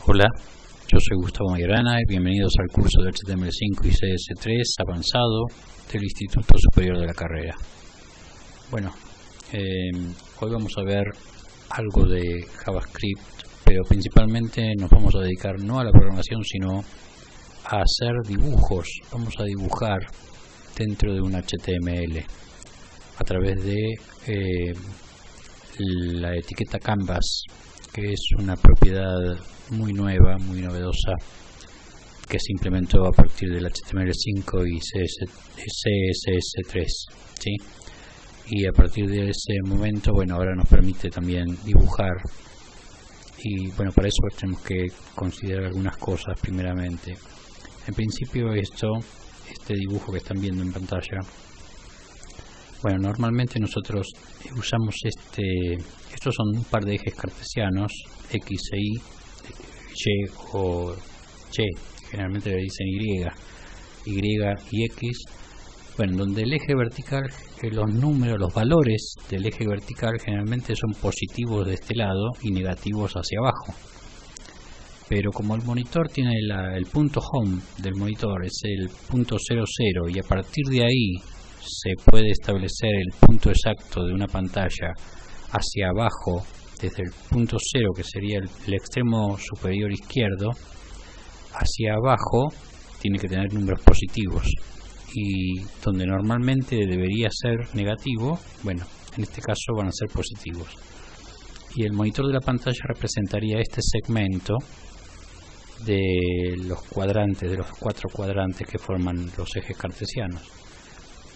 Hola, yo soy Gustavo Mayorana y bienvenidos al curso de HTML5 y CS3 avanzado del Instituto Superior de la Carrera. Bueno, hoy vamos a ver algo de JavaScript, pero principalmente nos vamos a dedicar no a la programación sino a hacer dibujos. Vamos a dibujar dentro de un HTML a través de la etiqueta Canvas, que es una propiedad muy nueva, muy novedosa, que se implementó a partir del HTML5 y CSS3, ¿sí? Y a partir de ese momento, bueno, ahora nos permite también dibujar. Y bueno, para eso tenemos que considerar algunas cosas primeramente. En principio este dibujo que están viendo en pantalla, bueno, normalmente nosotros usamos estos son un par de ejes cartesianos, X e Y o Y, generalmente le dicen Y y X, bueno, donde el eje vertical, los valores del eje vertical generalmente son positivos de este lado y negativos hacia abajo. Pero como el monitor tiene el punto home del monitor es el punto 00 y a partir de ahí se puede establecer el punto exacto de una pantalla hacia abajo, desde el punto 0, que sería el extremo superior izquierdo, hacia abajo tiene que tener números positivos, y donde normalmente debería ser negativo, bueno, en este caso van a ser positivos. Y el monitor de la pantalla representaría este segmento de los cuadrantes, de los 4 cuadrantes que forman los ejes cartesianos.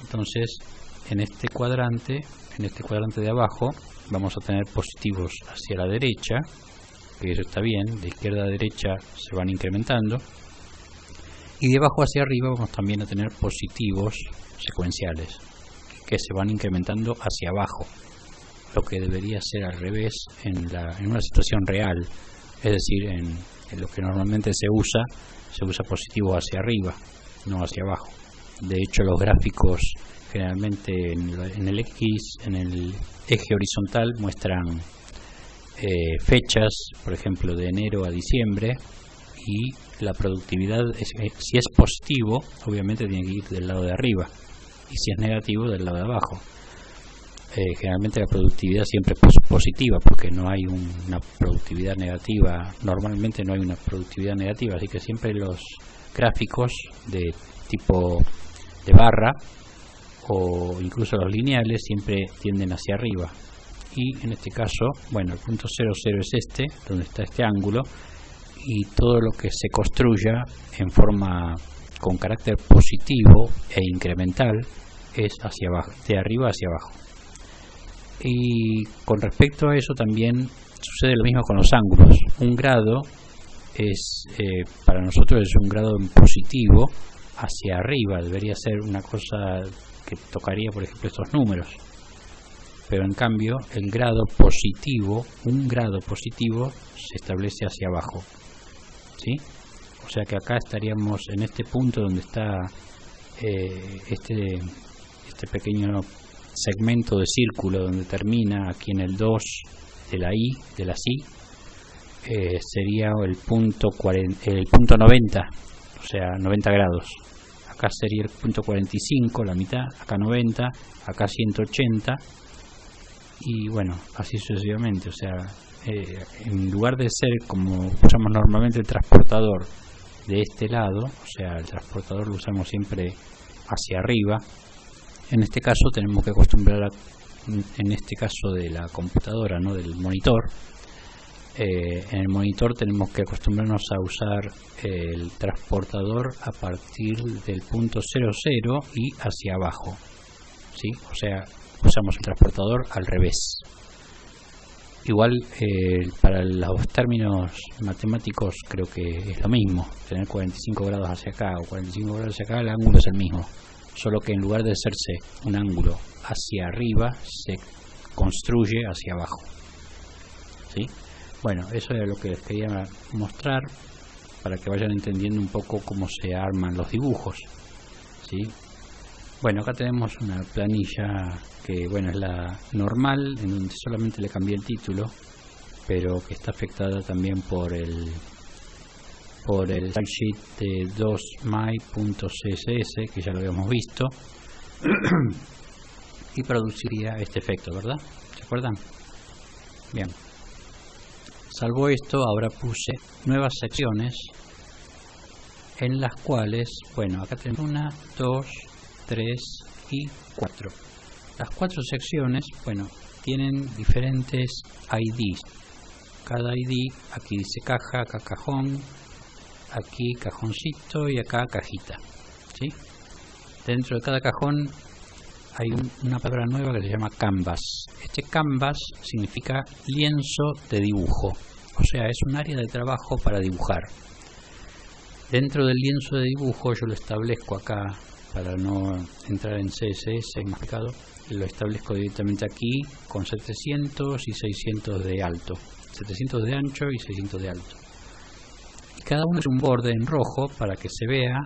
Entonces, en este cuadrante de abajo, vamos a tener positivos hacia la derecha, que eso está bien, de izquierda a derecha se van incrementando, y de abajo hacia arriba vamos también a tener positivos secuenciales, que se van incrementando hacia abajo, lo que debería ser al revés en una situación real, es decir, en lo que normalmente se usa positivo hacia arriba, no hacia abajo. De hecho, los gráficos generalmente en el eje horizontal muestran fechas, por ejemplo, de enero a diciembre, y la productividad, si es positivo, obviamente tiene que ir del lado de arriba, y si es negativo, del lado de abajo. Generalmente la productividad siempre es positiva, porque no hay una productividad negativa, normalmente no hay una productividad negativa, así que siempre los gráficos de tipo de barra o incluso los lineales siempre tienden hacia arriba, y en este caso, bueno, el punto 00 es donde está este ángulo, y todo lo que se construya en forma con carácter positivo e incremental es hacia abajo, de arriba hacia abajo. Y con respecto a eso también sucede lo mismo con los ángulos. Un grado para nosotros es un grado en positivo hacia arriba, debería ser una cosa que tocaría, por ejemplo, estos números, pero en cambio el grado positivo, un grado positivo, se establece hacia abajo, ¿sí? O sea que acá estaríamos en este punto donde está este pequeño segmento de círculo donde termina aquí en el 2 de la Y, sería el punto 90, o sea 90 grados. Acá sería el punto 45, la mitad, acá 90, acá 180, y bueno, así sucesivamente. O sea, en lugar de ser como usamos normalmente el transportador de este lado, o sea, el transportador lo usamos siempre hacia arriba, en este caso tenemos que acostumbrar en este caso de la computadora, no del monitor, en el monitor tenemos que acostumbrarnos a usar el transportador a partir del punto 00 y hacia abajo, ¿sí? O sea, usamos el transportador al revés. Igual para los términos matemáticos creo que es lo mismo, tener 45 grados hacia acá o 45 grados hacia acá, el ángulo es el mismo, solo que en lugar de hacerse un ángulo hacia arriba, se construye hacia abajo, ¿sí? Bueno, eso era lo que les quería mostrar para que vayan entendiendo un poco cómo se arman los dibujos, ¿sí? Bueno, acá tenemos una planilla que, bueno, es la normal, en donde solamente le cambié el título, pero que está afectada también por por el stylesheet de 2my.css, que ya lo habíamos visto, y produciría este efecto, ¿verdad? ¿Se acuerdan? Bien. Salvo esto, ahora puse nuevas secciones en las cuales, bueno, acá tenemos 1, 2, 3 y 4. Las 4 secciones, bueno, tienen diferentes IDs. Cada ID, aquí dice caja, acá cajón, aquí cajoncito y acá cajita, ¿sí? Dentro de cada cajón hay una palabra nueva que se llama canvas. Este canvas significa lienzo de dibujo, o sea, es un área de trabajo para dibujar. Dentro del lienzo de dibujo yo lo establezco acá, para no entrar en CSS, más complicado, lo establezco directamente aquí con 700 y 600 de alto, 700 de ancho y 600 de alto. Y cada uno es un borde en rojo para que se vea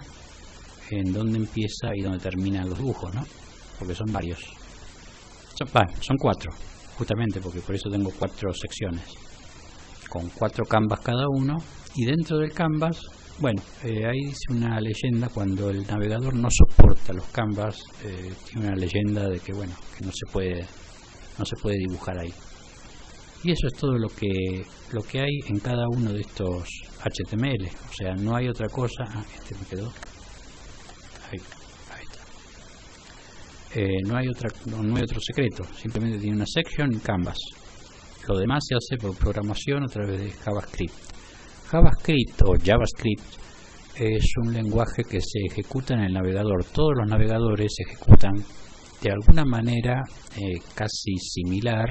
en dónde empieza y dónde terminan los dibujos, ¿no? Porque son varios. Son 4, justamente porque por eso tengo 4 secciones, con 4 canvas cada uno, y dentro del canvas, bueno, ahí dice una leyenda cuando el navegador no soporta los canvas, tiene una leyenda de que, bueno, que no se puede dibujar ahí. Y eso es todo lo que hay en cada uno de estos HTML, o sea, no hay otra cosa. Este me quedó. Ahí está. No hay otro secreto, simplemente tiene una section y canvas. Lo demás se hace por programación a través de JavaScript. JavaScript o JavaScript es un lenguaje que se ejecuta en el navegador. Todos los navegadores ejecutan de alguna manera casi similar,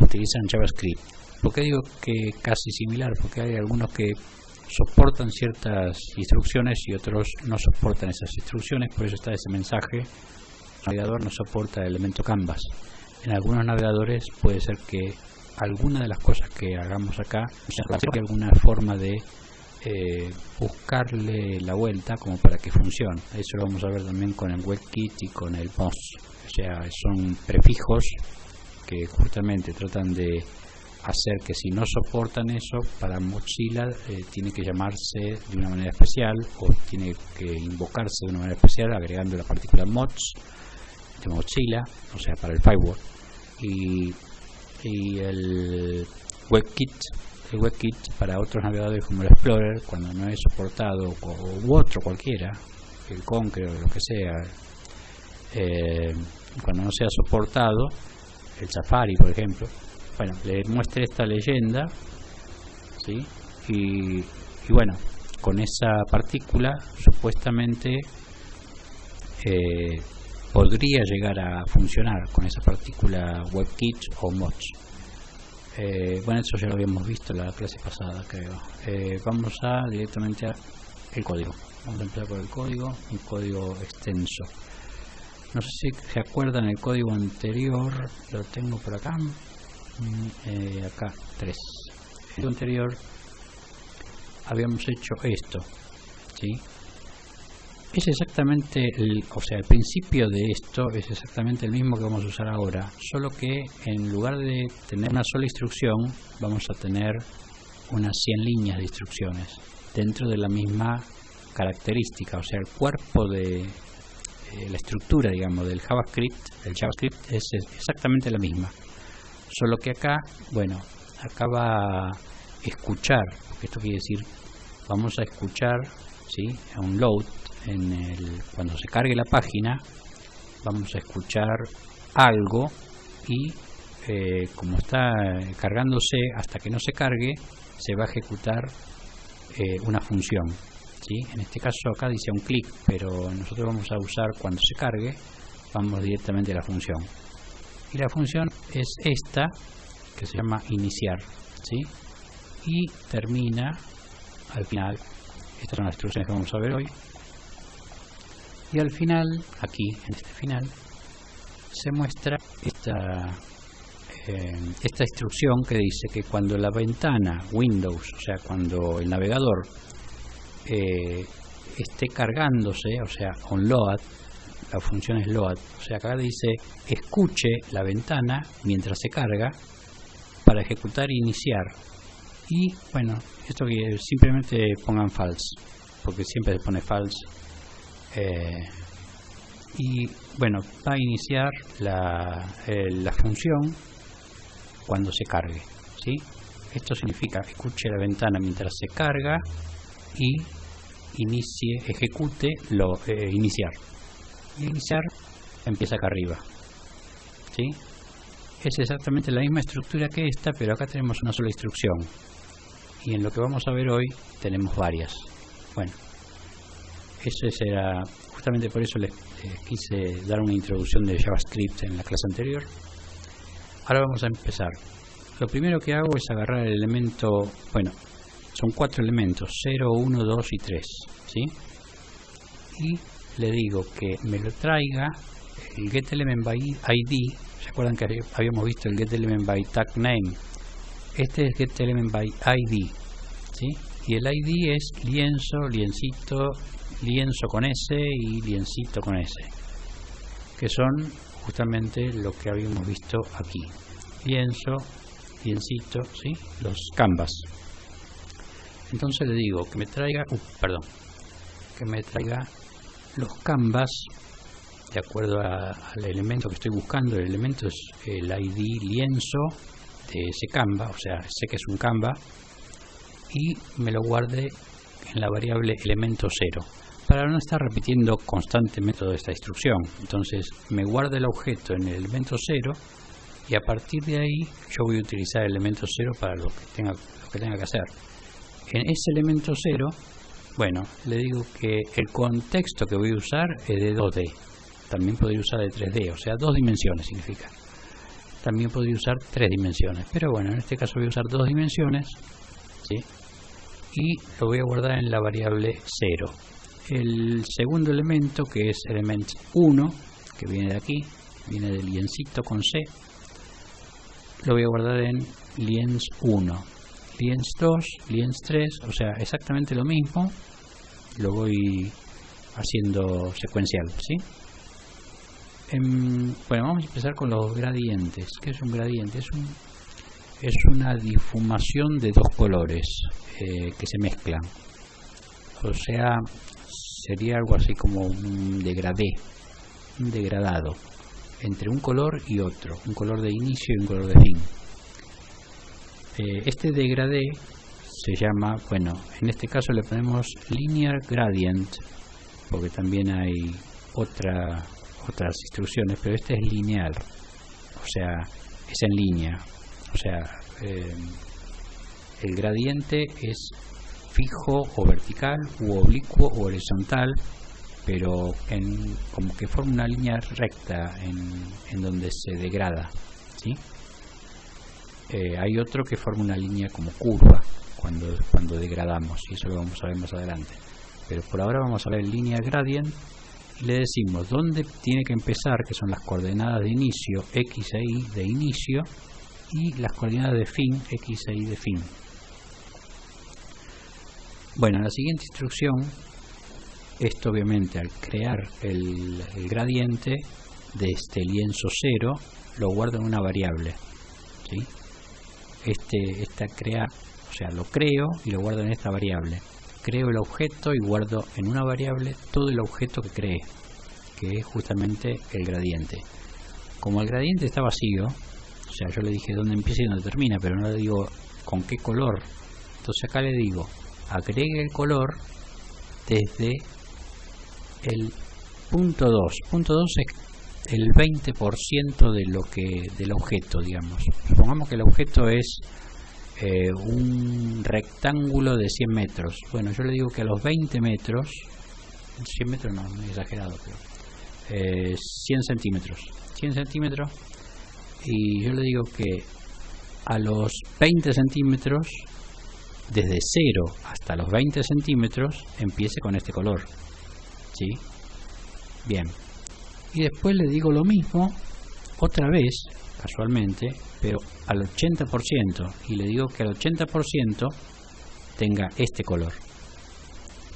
utilizan JavaScript. ¿Por qué digo que casi similar? Porque hay algunos que soportan ciertas instrucciones y otros no soportan esas instrucciones, por eso está ese mensaje: el navegador no soporta el elemento canvas. En algunos navegadores puede ser que alguna de las cosas que hagamos acá sea alguna forma de buscarle la vuelta como para que funcione. Eso lo vamos a ver también con el WebKit y con el MOZ. O sea, son prefijos que justamente tratan de hacer que si no soportan eso, para Mozilla tiene que llamarse de una manera especial o tiene que invocarse de una manera especial agregando la partícula mods de Mozilla, o sea, para el firewall. Y el WebKit para otros navegadores como el Explorer, cuando no es soportado, u otro cualquiera, el Concrete o lo que sea, cuando no sea soportado, el Safari por ejemplo, bueno, le muestre esta leyenda, ¿sí? Y bueno, con esa partícula supuestamente podría llegar a funcionar con esa partícula WebKit o mods. Bueno, eso ya lo habíamos visto en la clase pasada, creo. Vamos directamente a el código. Vamos a empezar por el código, un código extenso. No sé si se acuerdan el código anterior, lo tengo por acá. Acá 3. El código anterior habíamos hecho esto, ¿sí? Es exactamente el principio de esto es exactamente el mismo que vamos a usar ahora, solo que en lugar de tener una sola instrucción vamos a tener unas 100 líneas de instrucciones dentro de la misma característica. O sea, el cuerpo de la estructura, digamos, del JavaScript es exactamente la misma, solo que acá, bueno, acá va a escuchar, porque esto quiere decir vamos a escuchar, ¿sí? A un load. Cuando se cargue la página vamos a escuchar algo y como está cargándose, hasta que no se cargue se va a ejecutar una función, ¿sí? En este caso acá dice un clic, pero nosotros vamos a usar cuando se cargue, vamos directamente a la función, y la función es esta que se llama iniciar, ¿sí? Y termina al final. Estas son las instrucciones que vamos a ver hoy. Y al final, aquí en este final, se muestra esta instrucción que dice que cuando la ventana Windows, o sea, cuando el navegador esté cargándose, o sea, onload, la función es load, o sea, acá dice escuche la ventana mientras se carga para ejecutar iniciar. Y bueno, esto que simplemente pongan false, porque siempre se pone false. Y bueno, va a iniciar la función cuando se cargue, ¿sí? Esto significa escuche la ventana mientras se carga y ejecute iniciar. Y iniciar empieza acá arriba, ¿sí? Es exactamente la misma estructura que esta, pero acá tenemos una sola instrucción. Y en lo que vamos a ver hoy tenemos varias. Bueno, eso era justamente por eso les quise dar una introducción de JavaScript en la clase anterior. Ahora vamos a empezar. Lo primero que hago es agarrar el elemento, bueno, son 4 elementos, 0, 1, 2 y 3, ¿sí? Y le digo que me lo traiga el getElementById. ¿Se acuerdan que habíamos visto el getElementByTagName? Este es getElementById, ¿sí? Y el ID es lienzo, liencito, lienzo con S y liencito con S, que son justamente lo que habíamos visto aquí. Lienzo, liencito, ¿sí? Los canvas. Entonces le digo que me traiga, que me traiga los canvas de acuerdo al elemento que estoy buscando. El elemento es el ID lienzo de ese canva, o sea, sé que es un canva, y me lo guarde en la variable elemento 0 para no estar repitiendo constantemente toda esta instrucción. Entonces me guarda el objeto en el elemento 0 y a partir de ahí yo voy a utilizar el elemento 0 para lo que tenga que hacer. En ese elemento 0, bueno, le digo que el contexto que voy a usar es de 2D. También podría usar de 3D, o sea, 2 dimensiones significa. También podría usar 3 dimensiones, pero bueno, en este caso voy a usar 2 dimensiones, ¿sí? Y lo voy a guardar en la variable 0. El segundo elemento, que es element 1, que viene de aquí, viene del liencito con C, lo voy a guardar en lienz 1. Lienz 2, lienz 3, o sea, exactamente lo mismo, lo voy haciendo secuencial, ¿sí? Bueno, vamos a empezar con los gradientes. ¿Qué es un gradiente? Es una difumación de 2 colores que se mezclan. O sea, sería algo así como un degradé, un degradado entre un color y otro, un color de inicio y un color de fin. Este degradé se llama, bueno, en este caso le ponemos linear gradient, porque también hay otras instrucciones, pero este es lineal, o sea, es en línea, o sea, el gradiente es fijo o vertical u oblicuo o horizontal, pero como que forma una línea recta en donde se degrada, ¿sí? Hay otro que forma una línea como curva cuando degradamos, y eso lo vamos a ver más adelante, pero por ahora vamos a ver linear gradient y le decimos dónde tiene que empezar, que son las coordenadas de inicio, x e y de inicio, y las coordenadas de fin, x e y de fin. Bueno, la siguiente instrucción, esto obviamente al crear el gradiente de este lienzo 0, lo guardo en una variable, ¿sí? O sea, lo creo y lo guardo en esta variable. Creo el objeto y guardo en una variable todo el objeto que creé, que es justamente el gradiente. Como el gradiente está vacío, o sea, yo le dije dónde empieza y dónde termina, pero no le digo con qué color. Entonces acá le digo, agregue el color desde el punto 2. Punto 2 es el 20% del objeto, digamos. Supongamos que el objeto es un rectángulo de 100 metros. Bueno, yo le digo que a los 20 metros, 100 metros no, muy exagerado, pero 100 centímetros. 100 centímetros, y yo le digo que a los 20 centímetros, desde 0 hasta los 20 centímetros, empiece con este color, ¿sí? Bien. Y después le digo lo mismo, otra vez, casualmente, pero al 80%, y le digo que al 80% tenga este color.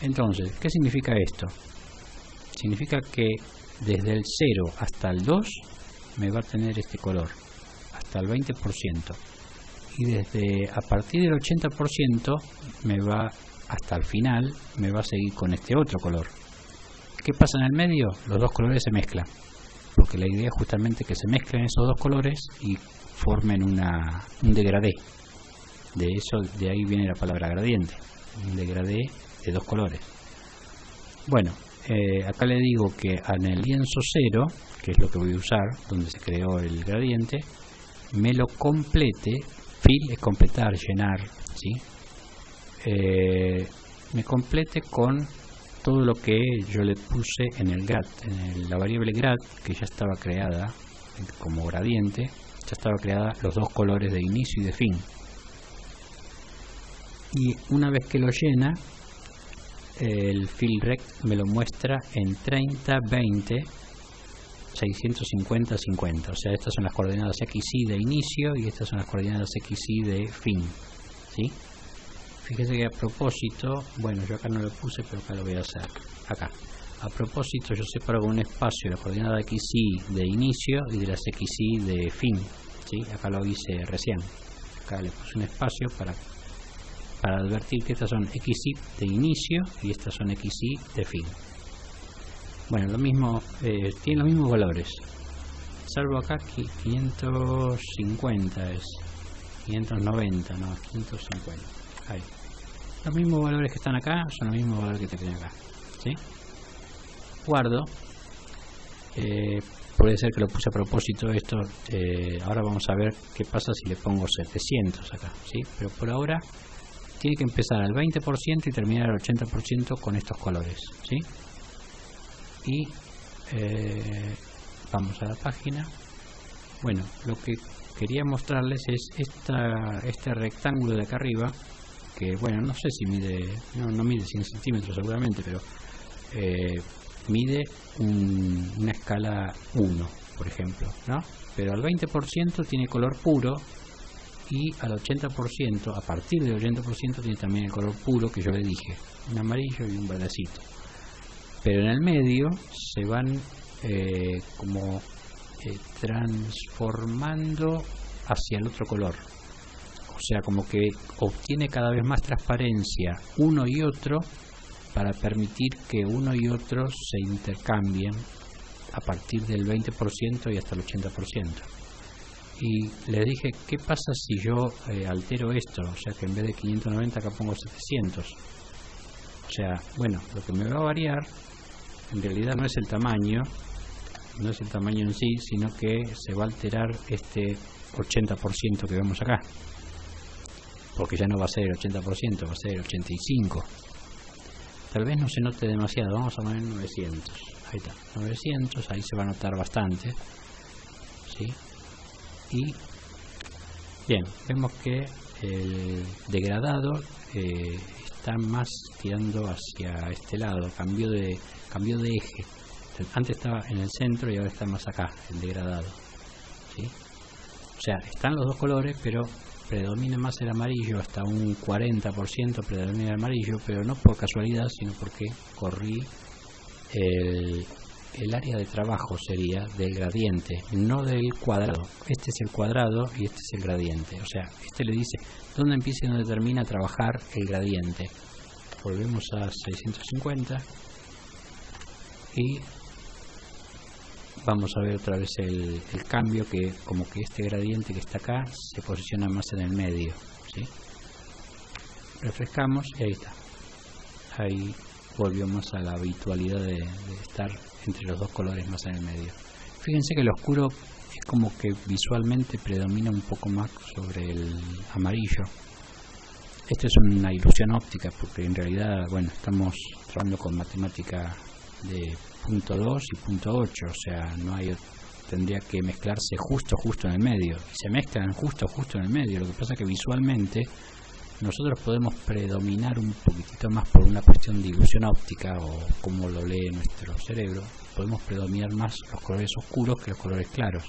Entonces, ¿qué significa esto? Significa que desde el 0 hasta el 2 me va a tener este color, hasta el 20%. y desde a partir del 80% me va hasta el final, me va a seguir con este otro color. ¿Qué pasa en el medio? Los dos colores se mezclan, porque la idea es justamente que se mezclen esos dos colores y formen un degradé. De ahí viene la palabra gradiente, un degradé de dos colores. Bueno, acá le digo que en el lienzo 0, que es lo que voy a usar, donde se creó el gradiente, me lo complete. Fill es completar, llenar, ¿sí? Me complete con todo lo que yo le puse en el grad, en la variable grad, que ya estaba creada como gradiente, ya estaba creada los dos colores de inicio y de fin. Y una vez que lo llena, el fill rect me lo muestra en 30, 20, 650, 50. O sea, estas son las coordenadas x, y de inicio y estas son las coordenadas x, y de fin, ¿sí? Fíjese que a propósito, bueno, yo acá no lo puse, pero acá lo voy a hacer. Acá, a propósito, yo separo con un espacio la coordenada x, y de inicio y de las x, y de fin, ¿sí? Acá lo hice recién. Acá le puse un espacio para advertir que estas son x, y de inicio y estas son x, y de fin. Bueno, lo mismo, tienen los mismos valores, salvo acá que 550 es 590, no, 550. Ahí. Los mismos valores que están acá son los mismos valores que tienen acá, ¿sí? Guardo. Puede ser que lo puse a propósito esto. Ahora vamos a ver qué pasa si le pongo 700 acá, ¿sí? Pero por ahora tiene que empezar al 20% y terminar al 80% con estos colores, ¿sí? Y vamos a la página. Bueno, lo que quería mostrarles es este rectángulo de acá arriba, que bueno, no sé si mide, no mide 100 centímetros seguramente, pero mide una escala 1, por ejemplo, ¿no? Pero al 20% tiene color puro y al 80%, a partir del 80% tiene también el color puro que yo le dije, un amarillo y un verdecito. Pero en el medio se van transformando hacia el otro color. O sea, como que obtiene cada vez más transparencia uno y otro para permitir que uno y otro se intercambien a partir del 20% y hasta el 80%. Y les dije, ¿qué pasa si yo altero esto? O sea, que en vez de 590 acá pongo 700. O sea, bueno, lo que me va a variar en realidad no es el tamaño, no es el tamaño en sí, sino que se va a alterar este 80% que vemos acá. Porque ya no va a ser el 80%, va a ser el 85%. Tal vez no se note demasiado, vamos a poner 900. Ahí está, 900, ahí se va a notar bastante, ¿sí? Y bien, vemos que el degradado está más tirando hacia este lado, cambió de eje. Antes estaba en el centro y ahora está más acá, el degradado, ¿sí? O sea, están los dos colores, pero predomina más el amarillo, hasta un 40% predomina el amarillo, pero no por casualidad, sino porque corrí el área de trabajo sería del gradiente, no del cuadrado. Este es el cuadrado y este es el gradiente. O sea, este le dice dónde empieza y dónde termina a trabajar el gradiente. Volvemos a 650 y vamos a ver otra vez el cambio, que como que este gradiente que está acá se posiciona más en el medio, ¿sí? Refrescamos y ahí está. Ahí volvió más a la habitualidad de estar entre los dos colores más en el medio. Fíjense que el oscuro es como que visualmente predomina un poco más sobre el amarillo. Esto es una ilusión óptica, porque en realidad, bueno, estamos trabajando con matemática de punto 2 y punto 8, o sea, no hay, tendría que mezclarse justo en el medio, y se mezclan justo en el medio. Lo que pasa es que visualmente nosotros podemos predominar un poquitito más por una cuestión de ilusión óptica, o como lo lee nuestro cerebro, podemos predominar más los colores oscuros que los colores claros.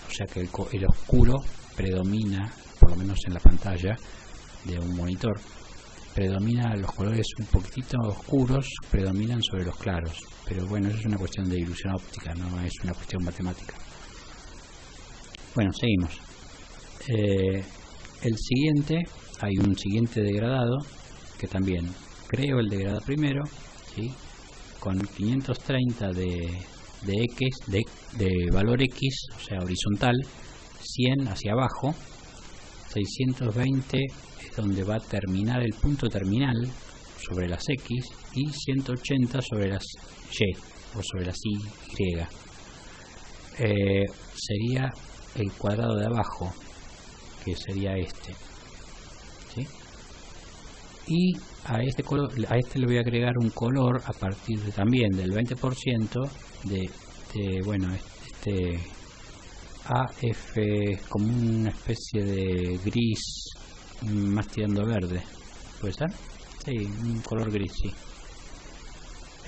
O sea que el oscuro predomina, por lo menos en la pantalla de un monitor, predomina los colores un poquitito oscuros, predominan sobre los claros. Pero bueno, eso es una cuestión de ilusión óptica, no es una cuestión matemática. Bueno, seguimos. el siguiente, hay un siguiente degradado que también creo el degradado primero, ¿sí? Con 530 de X, de valor X, o sea horizontal, 100 hacia abajo, 620 es donde va a terminar el punto terminal sobre las X, y 180 sobre las Y o sobre las Y. Sería el cuadrado de abajo, que sería este, ¿sí? Y a este color, a este le voy a agregar un color a partir también del 20% de bueno, este AF, como una especie de gris más tirando a verde, ¿puede ser? Sí, un color gris, sí.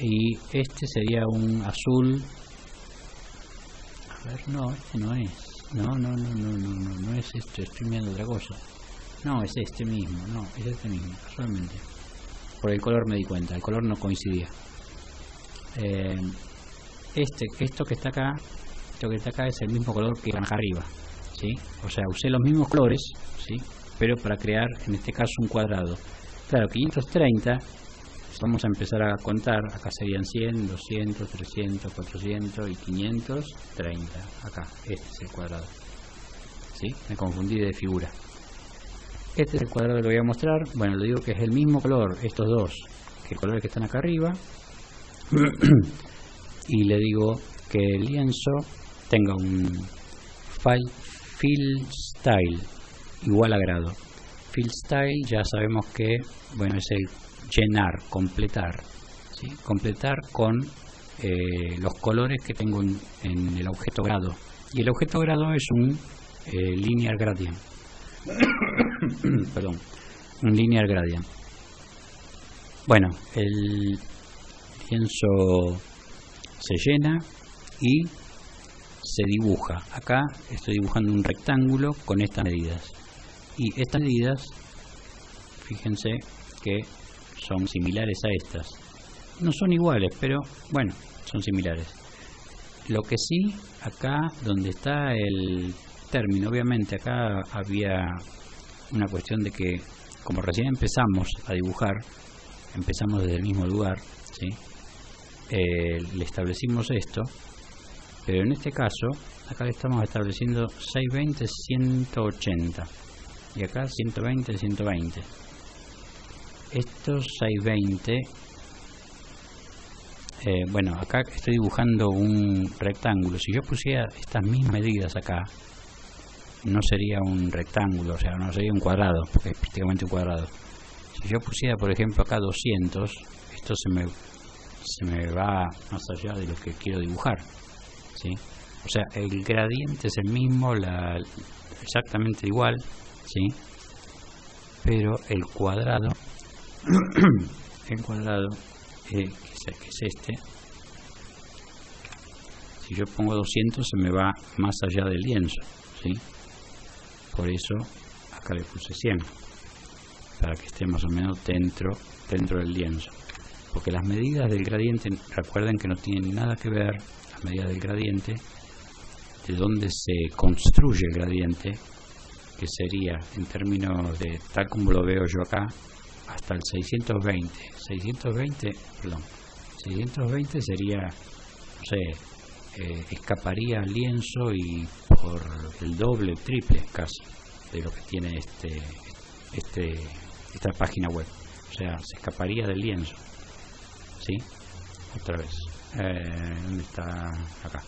Y este sería un azul. A ver, no, este no es. No es este, estoy mirando otra cosa. No, es este mismo, no, es este mismo, casualmente. Por el color me di cuenta, el color no coincidía. Esto que está acá es el mismo color que acá arriba, ¿sí? O sea, usé los mismos colores, ¿sí? Pero para crear, en este caso, un cuadrado. Claro, 530, vamos a empezar a contar, acá serían 100, 200, 300, 400 y 530. Acá, este es el cuadrado, ¿sí? Me confundí de figura. Este es el cuadrado que lo voy a mostrar. Bueno, le digo que es el mismo color, estos dos, que el color que están acá arriba. Y le digo que el lienzo tenga un fill style igual a grado. Fill style ya sabemos que, bueno, es el llenar, completar, ¿sí? Completar con los colores que tengo en el objeto grado. Y el objeto grado es un linear gradient. Perdón, un linear gradient. Bueno, el lienzo se llena y se dibuja. Acá estoy dibujando un rectángulo con estas medidas, y estas medidas, fíjense que son similares a estas. No son iguales, pero bueno, son similares. Lo que sí, acá donde está el término, obviamente acá había una cuestión de que, como recién empezamos a dibujar, empezamos desde el mismo lugar, ¿sí? Le establecimos esto, pero en este caso acá le estamos estableciendo 620, 180, y acá 120, 120. Estos 620, bueno, acá estoy dibujando un rectángulo. Si yo pusiera estas mismas medidas acá, no sería un rectángulo, o sea, no sería un cuadrado, porque es prácticamente un cuadrado. Si yo pusiera, por ejemplo, acá 200, esto se me va más allá de lo que quiero dibujar, ¿sí? O sea, el gradiente es el mismo, exactamente igual, ¿sí? Pero el cuadrado que es este, si yo pongo 200 se me va más allá del lienzo, ¿sí? Por eso acá le puse 100, para que esté más o menos dentro del lienzo. Porque las medidas del gradiente, recuerden que no tienen nada que ver, las medidas del gradiente, de dónde se construye el gradiente, que sería, en términos de, tal como lo veo yo acá, hasta el 620. 620 sería, no sé, escaparía al lienzo y por el doble, el triple casi, de lo que tiene esta página web. O sea, se escaparía del lienzo, ¿sí? Otra vez, ¿dónde está? Acá.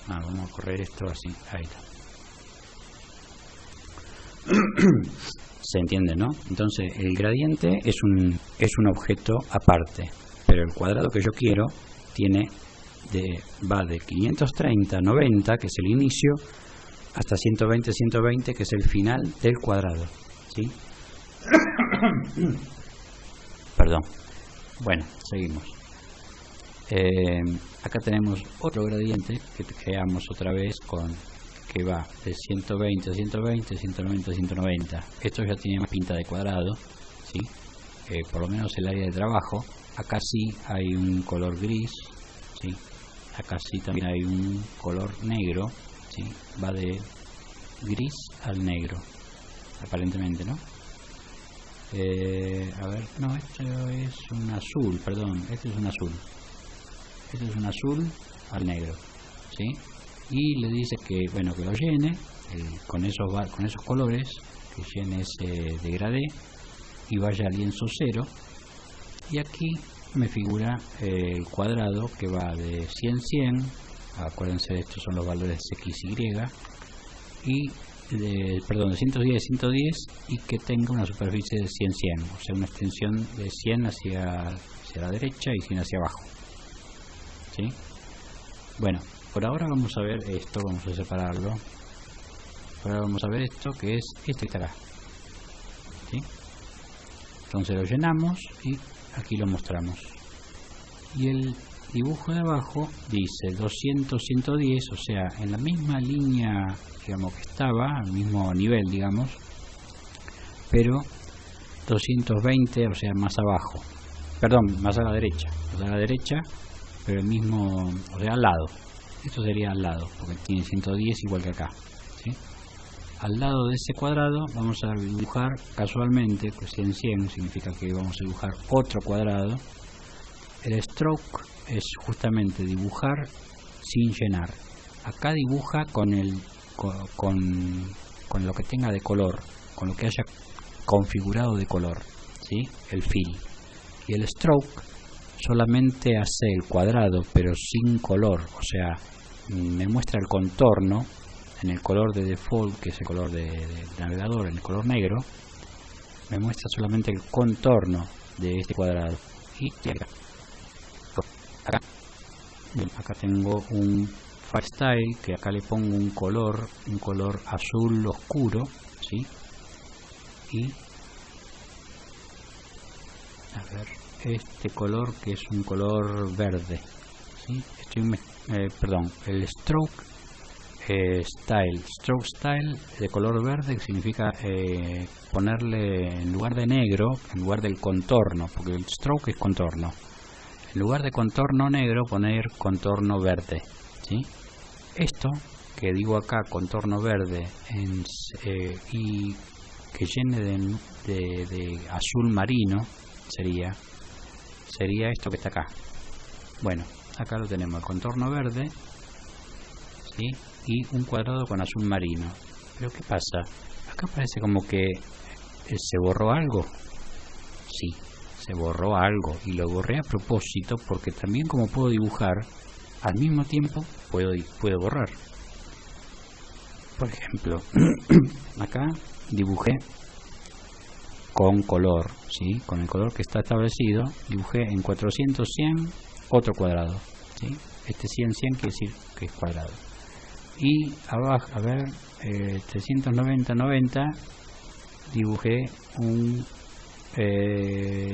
Vamos a correr esto así, ahí está. Se entiende, ¿no? Entonces el gradiente es un objeto aparte, pero el cuadrado que yo quiero va de 530, 90, que es el inicio, hasta 120, 120, que es el final del cuadrado, ¿sí? Perdón. Bueno, seguimos. Acá tenemos otro gradiente que creamos otra vez que va de 120 a 120, 190 a 190. Esto ya tiene más pinta de cuadrado, ¿sí? Por lo menos el área de trabajo. Acá sí hay un color gris, ¿sí? Acá sí también hay un color negro, ¿sí? Va de gris al negro. aparentemente, ¿no? A ver, no, esto es un azul, perdón, este es un azul. Este es un azul al negro, ¿sí? Y le dice que, bueno, que lo llene con esos colores, que llene ese degradé y vaya al lienzo 0. Y aquí me figura el cuadrado que va de 100-100, acuérdense, estos son los valores x, y de 110-110, y que tenga una superficie de 100-100, o sea, una extensión de 100 hacia la derecha y 100 hacia abajo, ¿sí? Bueno, por ahora vamos a ver esto, vamos a separarlo. Ahora vamos a ver esto, que es este que está acá, ¿sí? Entonces lo llenamos y aquí lo mostramos. Y el dibujo de abajo dice 200-110, o sea, en la misma línea, digamos, que estaba, al mismo nivel, digamos, pero 220, o sea, más abajo. Perdón, más a la derecha, pero el mismo, o sea, al lado. Esto sería al lado, porque tiene 110 igual que acá, ¿sí? Al lado de ese cuadrado vamos a dibujar casualmente, pues 100-100 significa que vamos a dibujar otro cuadrado. El stroke es justamente dibujar sin llenar. Acá dibuja con lo que tenga de color, con lo que haya configurado de color, ¿sí? El fill. Y el stroke solamente hace el cuadrado pero sin color, o sea, me muestra el contorno en el color de default, que es el color de navegador, en el color negro, me muestra solamente el contorno de este cuadrado. Y acá tengo un file style, que acá le pongo un color azul oscuro, ¿sí? Y a ver, este color que es un color verde, ¿sí? El stroke style de color verde, que significa ponerle, en lugar de negro, en lugar del contorno, porque el stroke es contorno, en lugar de contorno negro poner contorno verde, ¿sí? Esto que digo acá, contorno verde, y que llene de azul marino, sería esto que está acá. Bueno, acá lo tenemos, el contorno verde, ¿sí? Y un cuadrado con azul marino. Pero ¿qué pasa? Acá parece como que se borró algo. Sí, se borró algo, y lo borré a propósito porque también, como puedo dibujar al mismo tiempo, puedo borrar. Por ejemplo, acá dibujé con color, ¿sí? Con el color que está establecido, dibujé en 400-100 otro cuadrado, ¿sí? Este 100-100 quiere decir que es cuadrado. Y abajo, a ver, 390-90 dibujé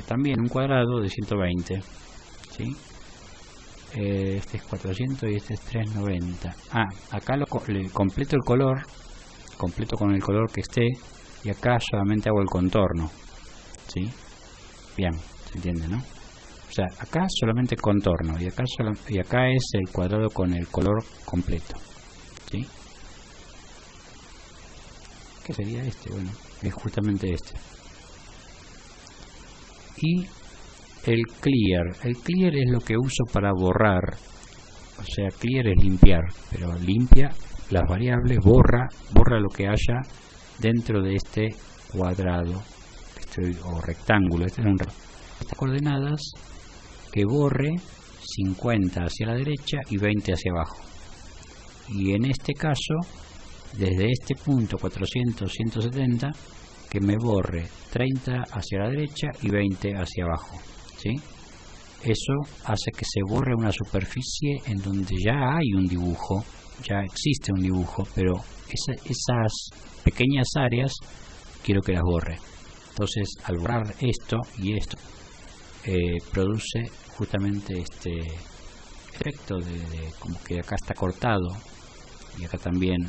también un cuadrado de 120, ¿sí? Este es 400 y este es 390. Acá le completo el color, completo con el color que esté, y acá solamente hago el contorno, ¿sí? Bien, se entiende, ¿no? O sea, acá solamente contorno, y acá es el cuadrado con el color completo, ¿sí? ¿Qué sería este? Bueno, es justamente este. Y el clear es lo que uso para borrar, o sea, clear es limpiar, pero limpia las variables, borra lo que haya dentro de este cuadrado, o rectángulo. Estas coordenadas que borre 50 hacia la derecha y 20 hacia abajo. Y en este caso, desde este punto 400-170, que me borre 30 hacia la derecha y 20 hacia abajo, ¿sí? Eso hace que se borre una superficie en donde ya hay un dibujo, ya existe un dibujo, pero esas pequeñas áreas quiero que las borre. Entonces, al borrar esto y esto, produce justamente este efecto de como que acá está cortado y acá también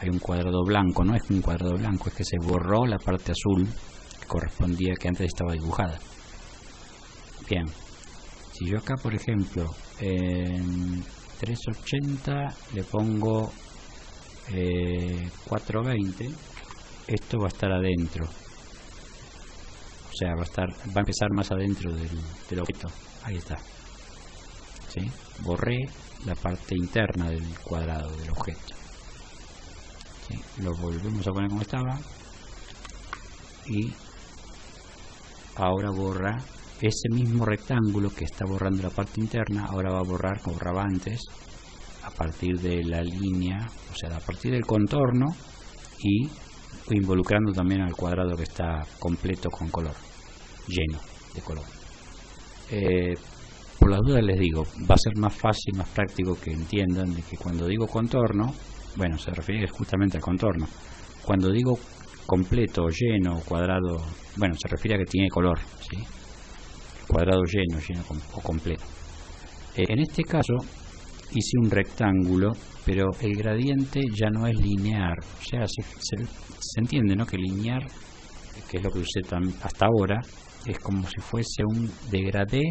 hay un cuadrado blanco. No es un cuadrado blanco, es que se borró la parte azul que correspondía, que antes estaba dibujada. Bien, si yo acá, por ejemplo, en 380 le pongo 420, esto va a estar adentro, o sea, va a empezar más adentro del objeto. Ahí está, ¿sí? Borré la parte interna del cuadrado del objeto, ¿sí? Lo volvemos a poner como estaba y ahora borra ese mismo rectángulo que está borrando la parte interna. Ahora va a borrar como borraba antes, a partir de la línea, o sea, a partir del contorno, y involucrando también al cuadrado que está completo con color, lleno de color. Por las dudas les digo, va a ser más fácil, más práctico que entiendan de que cuando digo contorno, bueno, se refiere justamente al contorno. Cuando digo completo, lleno, cuadrado, bueno, se refiere a que tiene color, ¿sí? Cuadrado lleno o completo. En este caso hice un rectángulo, pero el gradiente ya no es lineal, o sea, se entiende, ¿no? Que lineal, que es lo que usé hasta ahora, es como si fuese un degradé,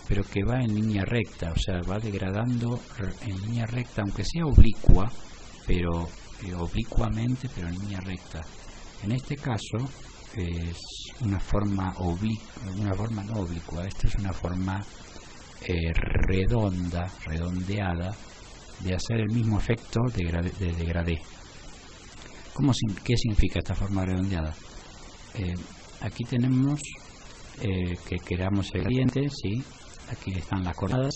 pero que va en línea recta, o sea, va degradando en línea recta, aunque sea oblicua, pero oblicuamente, pero en línea recta. En este caso es una forma no oblicua, esta es una forma redondeada, de hacer el mismo efecto de degradé. ¿Qué significa esta forma redondeada? Aquí tenemos que creamos el gradiente, ¿sí? Aquí están las coordenadas.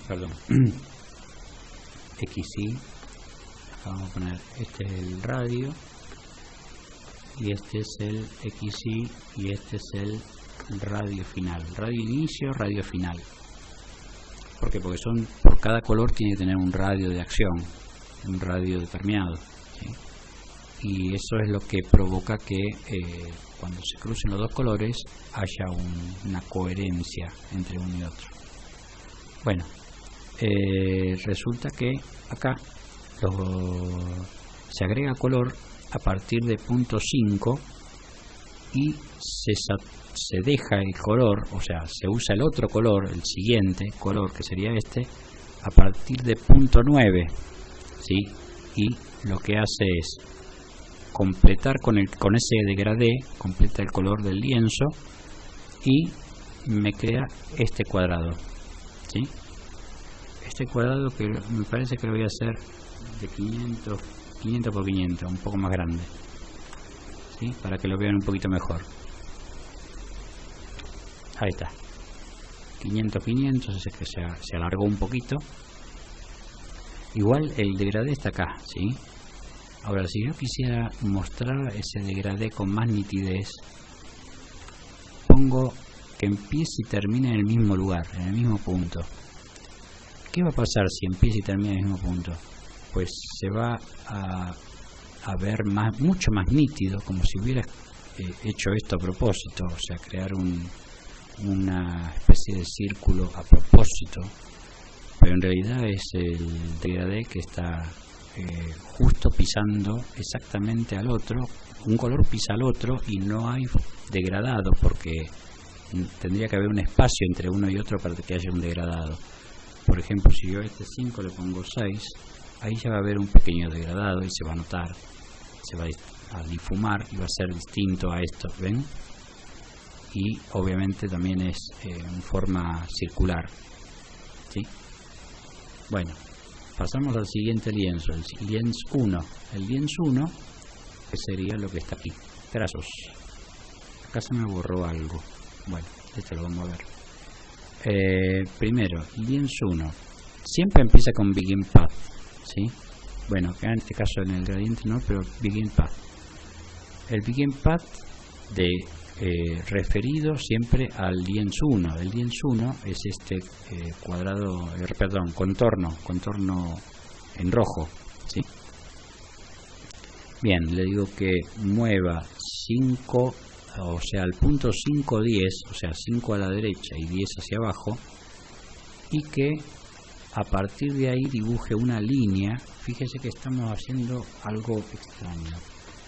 Perdón. XY. Vamos a poner, este es el radio, y este es el XY, y este es el radio final. Radio inicio, radio final. ¿Por qué? Porque por cada color tiene que tener un radio de acción, un radio determinado, ¿sí? Y eso es lo que provoca que cuando se crucen los dos colores haya una coherencia entre uno y otro. Bueno, resulta que acá se agrega color a partir de punto 5 y se deja el color, o sea, se usa el otro color, el siguiente color, que sería este, a partir de punto 9, ¿sí? Y lo que hace es completar con ese degradé, completa el color del lienzo y me crea este cuadrado, ¿sí? Este cuadrado que me parece que lo voy a hacer de 500 por 500, un poco más grande, ¿sí? Para que lo vean un poquito mejor. Ahí está, 500, es que se alargó un poquito. Igual el degradé está acá, ¿sí? Ahora, si yo quisiera mostrar ese degradé con más nitidez, pongo que empiece y termine en el mismo lugar, en el mismo punto. ¿Qué va a pasar si empieza y termina en el mismo punto? Pues se va a ver mucho más nítido, como si hubiera hecho esto a propósito, o sea, crear una especie de círculo a propósito, pero en realidad es el degradé que está justo pisando exactamente al otro. Un color pisa al otro y no hay degradado, porque tendría que haber un espacio entre uno y otro para que haya un degradado. Por ejemplo, si yo a este 5 le pongo 6, ahí ya va a haber un pequeño degradado y se va a notar, se va a difumar y va a ser distinto a esto, ¿ven? Y obviamente también es en forma circular, ¿sí? Bueno, pasamos al siguiente lienzo, el lienzo 1. El lienzo 1, que sería lo que está aquí, trazos. Acá se me borró algo. Bueno, esto lo vamos a ver. Primero, lienzo 1. Siempre empieza con Begin Path, ¿sí? Bueno, en este caso en el gradiente no, pero Begin Path. El Begin Path referido siempre al lienzo 1. El lienzo 1 es este contorno en rojo, ¿sí? Bien, le digo que mueva 5, o sea, al punto 5, 10, o sea, 5 a la derecha y 10 hacia abajo, y que a partir de ahí dibuje una línea. Fíjese que estamos haciendo algo extraño.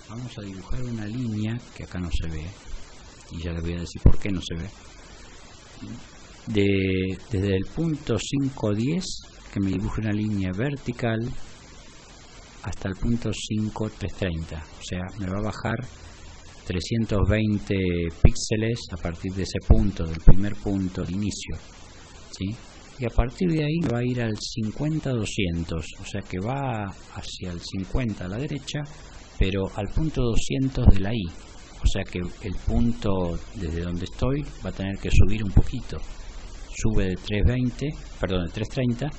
Vamos a dibujar una línea que acá no se ve, y ya les voy a decir por qué no se ve. Desde el punto 5, 10, que me dibuje una línea vertical hasta el punto 5330, o sea, me va a bajar 320 píxeles a partir de ese punto, del primer punto de inicio, ¿sí? Y a partir de ahí va a ir al 50-200, o sea que va hacia el 50 a la derecha, pero al punto 200 de la I, o sea que el punto desde donde estoy va a tener que subir un poquito, sube de 330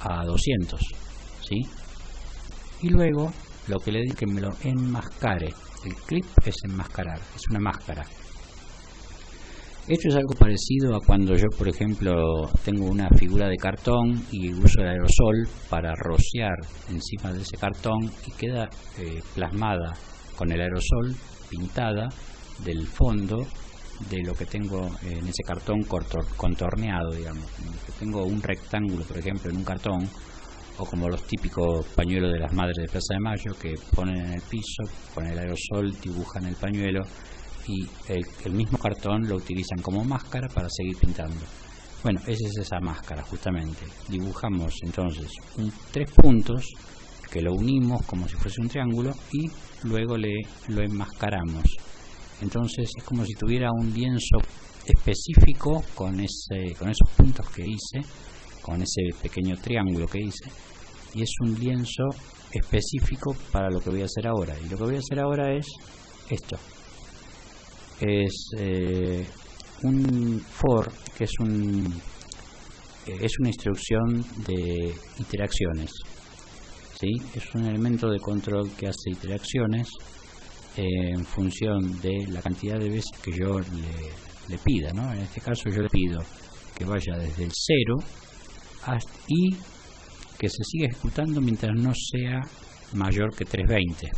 a 200, ¿sí? Y luego lo que le digo es que me lo enmascare. El clip es enmascarar, es una máscara. Esto es algo parecido a cuando yo, por ejemplo, tengo una figura de cartón y uso el aerosol para rociar encima de ese cartón y queda plasmada con el aerosol, pintada del fondo de lo que tengo en ese cartón contorneado, digamos. Tengo un rectángulo, por ejemplo, en un cartón, o como los típicos pañuelos de las madres de Plaza de Mayo, que ponen en el piso, con el aerosol dibujan el pañuelo y el mismo cartón lo utilizan como máscara para seguir pintando. Bueno, esa es esa máscara justamente. Dibujamos entonces 3 puntos que lo unimos como si fuese un triángulo y luego lo enmascaramos. Entonces es como si tuviera un lienzo específico con esos puntos que hice, con ese pequeño triángulo que hice, y es un lienzo específico para lo que voy a hacer ahora. Y lo que voy a hacer ahora es esto. Es un for, que es una instrucción de interacciones, ¿sí? Es un elemento de control que hace interacciones en función de la cantidad de veces que yo le pida, ¿no? En este caso yo le pido que vaya desde el 0 y que se siga ejecutando mientras no sea mayor que 320.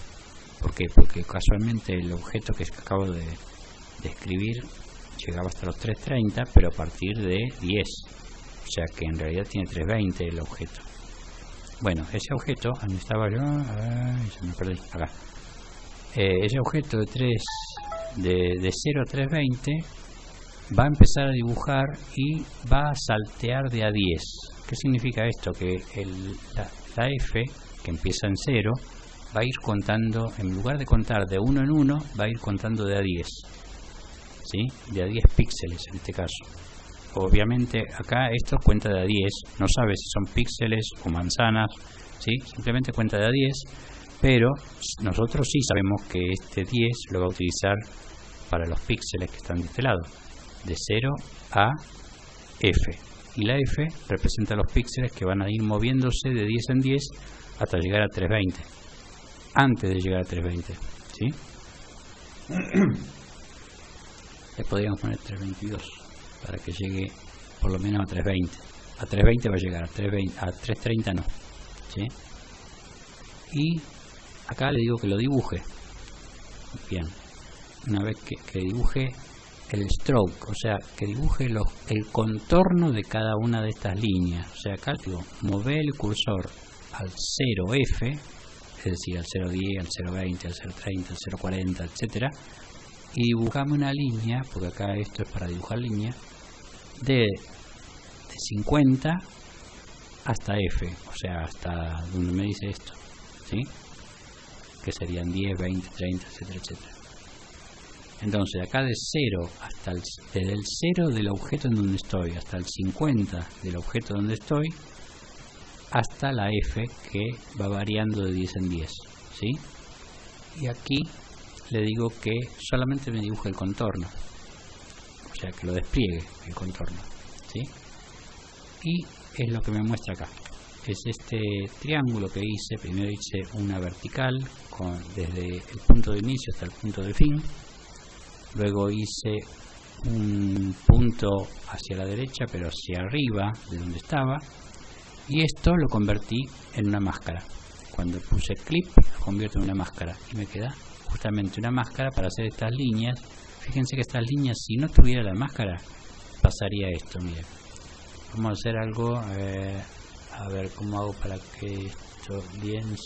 ¿Por qué? Porque casualmente el objeto que acabo de escribir llegaba hasta los 330, pero a partir de 10, o sea que en realidad tiene 320 el objeto. Bueno, ese objeto, ¿dónde estaba yo? Se me perdí, acá. Ese objeto de 0 a 320 va a empezar a dibujar y va a saltear de a 10. ¿Qué significa esto? Que la F, que empieza en 0, va a ir contando, en lugar de contar de 1 en 1, va a ir contando de a 10, ¿sí? De a 10 píxeles en este caso. Obviamente acá esto cuenta de a 10, no sabe si son píxeles o manzanas, ¿sí? Simplemente cuenta de a 10, pero nosotros sí sabemos que este 10 lo va a utilizar para los píxeles que están de este lado, de 0 a F. Y la F representa los píxeles que van a ir moviéndose de 10 en 10 hasta llegar a 320. Antes de llegar a 320, ¿sí? Le podríamos poner 322 para que llegue por lo menos a 320. A 320 va a llegar, a 330 no, ¿sí? Y acá le digo que lo dibuje. Bien, una vez que dibuje el stroke, o sea, que dibuje el contorno de cada una de estas líneas. O sea, acá digo, mover el cursor al 0F, es decir, al 010, al 020, al 030, al 040, etcétera, y dibujame una línea, porque acá esto es para dibujar línea, de 50 hasta F, o sea, hasta donde me dice esto, ¿sí? Que serían 10, 20, 30, etcétera, etcétera. Entonces, acá de 0 hasta desde el 0 del objeto en donde estoy hasta el 50 del objeto donde estoy, hasta la F, que va variando de 10 en 10, ¿sí? Y aquí le digo que solamente me dibuje el contorno, o sea, que lo despliegue el contorno, ¿sí? Y es lo que me muestra acá. Es este triángulo que hice. Primero hice una vertical desde el punto de inicio hasta el punto de fin. Luego hice un punto hacia la derecha, pero hacia arriba de donde estaba. Y esto lo convertí en una máscara. Cuando puse clip, lo convierto en una máscara. Y me queda justamente una máscara para hacer estas líneas. Fíjense que estas líneas, si no tuviera la máscara, pasaría esto, miren. Vamos a hacer algo, a ver cómo hago para que esto bien.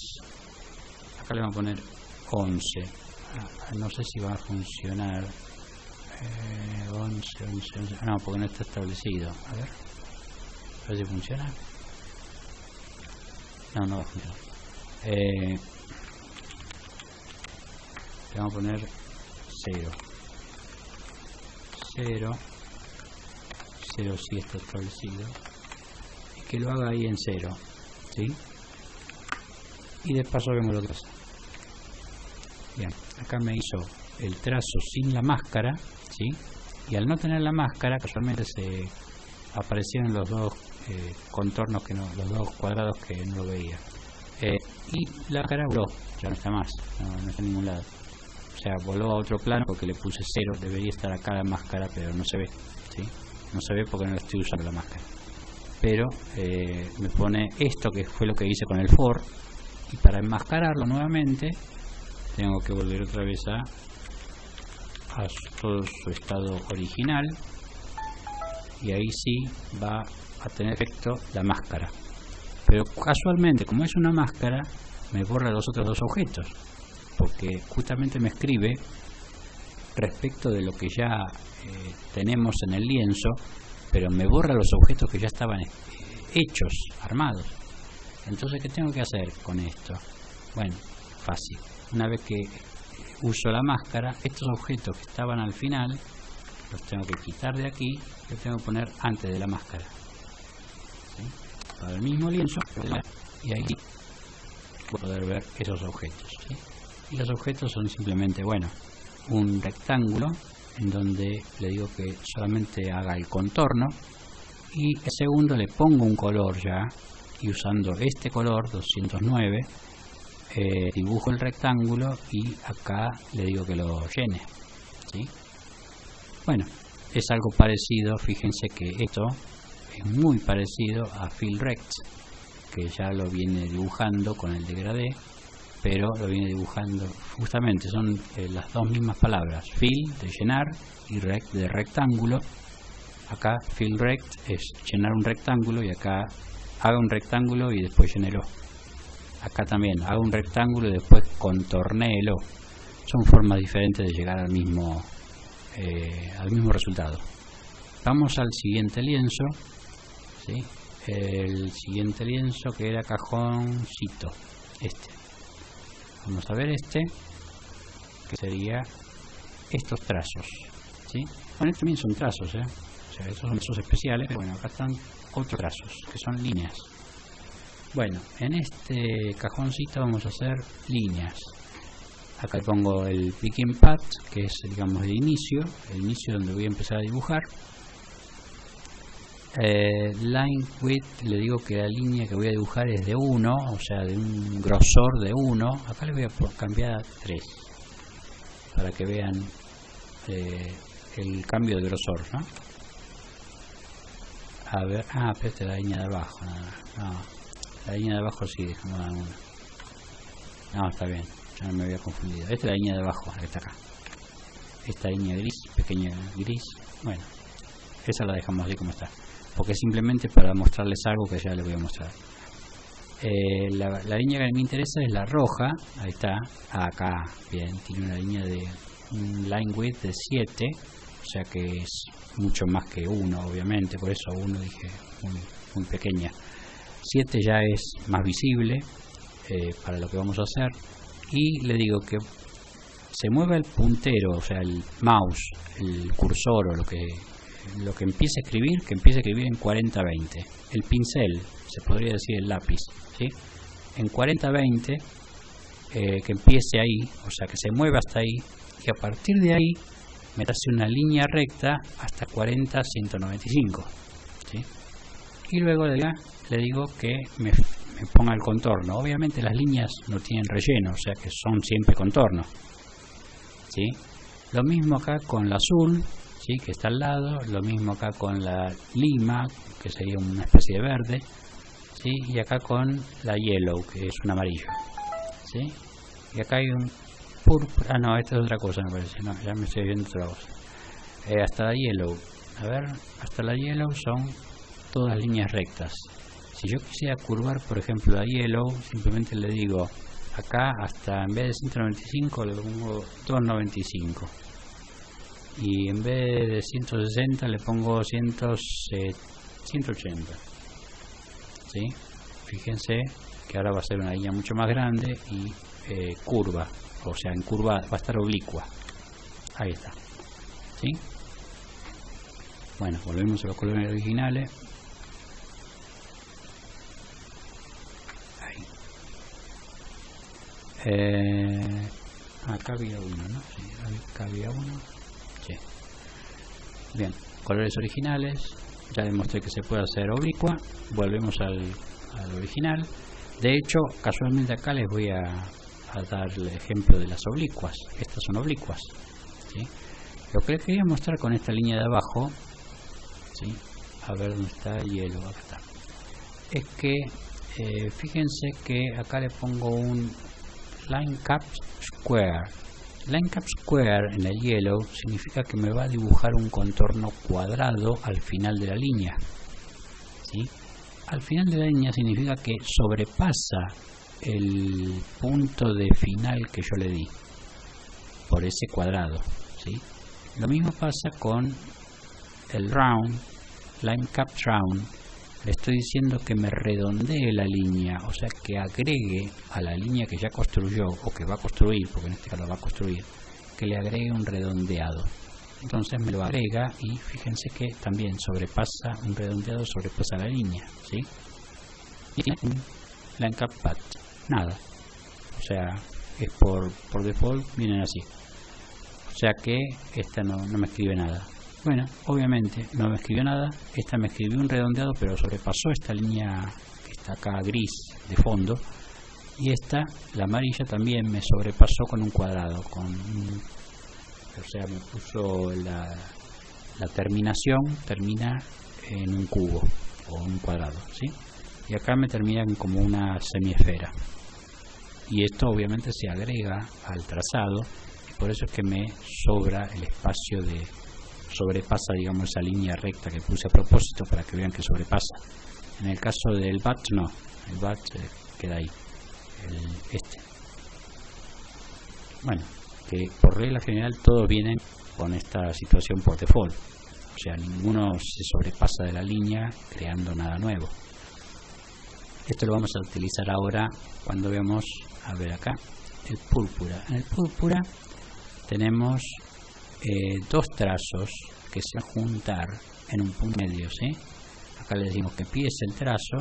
Acá le vamos a poner 11. No sé si va a funcionar. 11. No, porque no está establecido. A ver si funciona. No va a funcionar. le vamos a poner 0 sí está establecido, y que lo haga ahí en 0, ¿sí? Y de paso vemos lo que pasa. Bien, acá me hizo el trazo sin la máscara, ¿sí? Y al no tener la máscara, casualmente se aparecieron los dos contornos que no, los dos cuadrados que no lo veía. Y la cara voló, ya no está más, no está en ningún lado. O sea, voló a otro plano porque le puse 0, debería estar acá la máscara, pero no se ve, ¿sí? No se ve porque no estoy usando la máscara. Pero me pone esto, que fue lo que hice con el for, y para enmascararlo nuevamente tengo que volver otra vez a todo su estado original, y ahí sí va a tener efecto la máscara. Pero casualmente, como es una máscara, me borra los otros dos objetos, porque justamente me escribe respecto de lo que ya tenemos en el lienzo, pero me borra los objetos que ya estaban hechos, armados. Entonces, ¿qué tengo que hacer con esto? Bueno, fácil. Una vez que uso la máscara, estos objetos que estaban al final los tengo que quitar de aquí, los tengo que poner antes de la máscara, ¿sí? Para el mismo lienzo, y ahí poder ver esos objetos, ¿sí? Y los objetos son simplemente, bueno, un rectángulo en donde le digo que solamente haga el contorno, y el segundo le pongo un color ya, y usando este color 209 dibujo el rectángulo y acá le digo que lo llene, ¿sí? Bueno, es algo parecido. Fíjense que esto es muy parecido a Fill Rect, que ya lo viene dibujando con el degradé, pero lo viene dibujando justamente, son las dos mismas palabras, fill de llenar y rect de rectángulo. Acá Fill Rect es llenar un rectángulo, y acá haga un rectángulo y después llénelo. Acá también haga un rectángulo y después contornéelo. Son formas diferentes de llegar al mismo resultado. Vamos al siguiente lienzo, ¿sí? El siguiente lienzo, que era cajoncito, este. Vamos a ver este, que sería estos trazos, ¿sí? Bueno, estos también son trazos, o sea, estos son trazos especiales, pero bueno, acá están otros trazos, que son líneas. Bueno, en este cajoncito vamos a hacer líneas. Acá pongo el picking path, que es, digamos, el inicio donde voy a empezar a dibujar. Line width, le digo que la línea que voy a dibujar es de 1, o sea, de un grosor de 1. Acá le voy a cambiar a 3, para que vean el cambio de grosor, ¿no? A ver, pero esta es la línea de abajo, no, la línea de abajo sí, dejamos a 1. No, está bien, ya no me había confundido. Esta es la línea de abajo, la que está acá. Esta línea gris, pequeña gris, bueno, esa la dejamos así como está, porque simplemente para mostrarles algo que ya les voy a mostrar. La línea que me interesa es la roja, ahí está, acá, bien, tiene una línea de un line width de 7, o sea que es mucho más que 1, obviamente, por eso 1 dije muy pequeña. 7 ya es más visible para lo que vamos a hacer, y le digo que se mueva el puntero, o sea, el mouse, el cursor o lo que empiece a escribir, que empiece a escribir en 40-20. El pincel, se podría decir el lápiz, ¿sí? En 40-20, que empiece ahí, o sea, que se mueva hasta ahí, y a partir de ahí me hace una línea recta hasta 40-195, ¿sí? Y luego de acá le digo que me ponga el contorno. Obviamente las líneas no tienen relleno, o sea que son siempre contornos, ¿sí? Lo mismo acá con el azul, ¿sí? Que está al lado, lo mismo acá con la lima, que sería una especie de verde, ¿sí? Y acá con la yellow, que es un amarillo, ¿sí? Y acá hay un púrpura, no, esta es otra cosa, me parece, no, ya me estoy viendo otra cosa. Hasta la yellow, a ver, hasta la yellow son todas líneas rectas. Si yo quisiera curvar, por ejemplo, la yellow, simplemente le digo acá hasta, en vez de 195 le pongo 295, y en vez de 160 le pongo 180, ¿sí? Fíjense que ahora va a ser una línea mucho más grande y curva, o sea, en curva va a estar oblicua. Ahí está, ¿sí? Bueno, volvemos a los colores originales. Ahí. Acá había uno, ¿no? Sí, acá había uno. Sí. Bien, colores originales. Ya demostré que se puede hacer oblicua. Volvemos al original. De hecho, casualmente acá les voy a dar el ejemplo de las oblicuas. Estas son oblicuas, ¿sí? Lo que les quería mostrar con esta línea de abajo, ¿sí? A ver dónde está el hielo. Acá está. Es que fíjense que acá le pongo un line cap square. Line cap square en el yellow significa que me va a dibujar un contorno cuadrado al final de la línea, ¿sí? Al final de la línea significa que sobrepasa el punto de final que yo le di por ese cuadrado, ¿sí? Lo mismo pasa con el round, line cap round. Le estoy diciendo que me redondee la línea, o sea, que agregue a la línea que ya construyó, o que va a construir, porque en este caso va a construir, que le agregue un redondeado. Entonces me lo agrega y fíjense que también sobrepasa, un redondeado sobrepasa la línea, ¿sí? Y line cap path, nada. O sea, es por default, vienen así. O sea que esta no me escribe nada. Bueno, obviamente no me escribió nada. Esta me escribió un redondeado, pero sobrepasó esta línea que está acá gris de fondo. Y esta, la amarilla, también me sobrepasó con un cuadrado. O sea, me puso la terminación, termina en un cubo o un cuadrado, ¿sí? Y acá me termina como una semiesfera. Y esto obviamente se agrega al trazado. Y por eso es que me sobra el espacio de... sobrepasa, digamos, esa línea recta que puse a propósito para que vean que sobrepasa. En el caso del bat no, el bat queda ahí, este. Bueno, que por regla general todos vienen con esta situación por default, o sea, ninguno se sobrepasa de la línea creando nada nuevo. Esto lo vamos a utilizar ahora cuando veamos, a ver acá, el púrpura. En el púrpura tenemos dos trazos que se van a juntar en un punto medio, ¿sí? Acá le decimos que empiece el trazo,